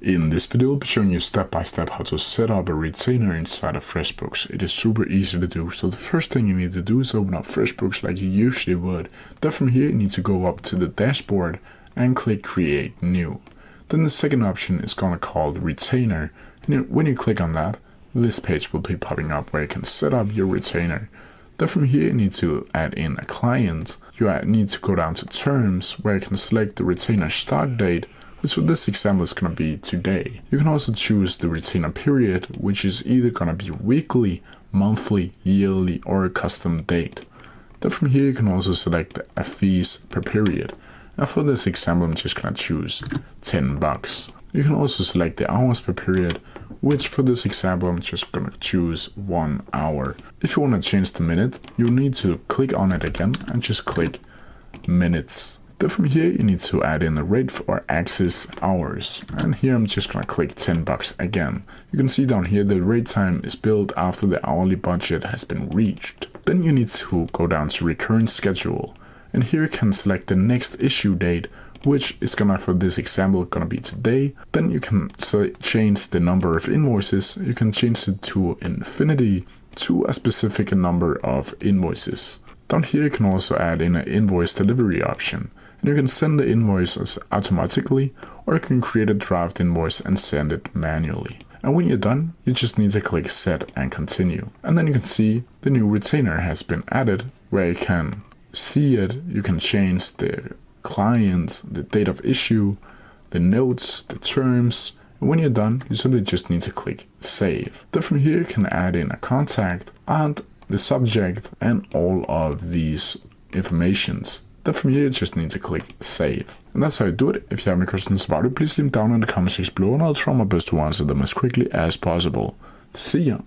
In this video, I'll be showing you step by step how to set up a retainer inside of FreshBooks. It is super easy to do, so the first thing you need to do is open up FreshBooks like you usually would. Then from here you need to go up to the dashboard and click Create New. Then the second option is going to call Retainer, and when you click on that, this page will be popping up where you can set up your retainer. Then from here you need to add in a client. You need to go down to Terms where you can select the retainer start date, which for this example is going to be today. You can also choose the retainer period, which is either going to be weekly, monthly, yearly, or a custom date. Then from here you can also select a fees per period. And for this example I'm just going to choose $10. You can also select the hours per period, which for this example I'm just going to choose 1 hour. If you want to change the minute, you need to click on it again and just click minutes. Then from here you need to add in the rate for access hours, and here I'm just going to click $10 again. You can see down here the rate time is billed after the hourly budget has been reached. Then you need to go down to recurrent schedule, and here you can select the next issue date, which is gonna, for this example, gonna be today. Then you can change the number of invoices. You can change it to infinity, to a specific number of invoices. Down here you can also add in an invoice delivery option, and you can send the invoices automatically, or you can create a draft invoice and send it manually. And when you're done, you just need to click Set and Continue. And then you can see the new retainer has been added, where you can see it. You can change the client, the date of issue, the notes, the terms. And when you're done, you simply just need to click Save. Then from here you can add in a contact and the subject and all of these informations. Then from here you just need to click Save. And that's how you do it. If you have any questions about it, please leave them down in the comment section below and I'll try my best to answer them as quickly as possible. See ya!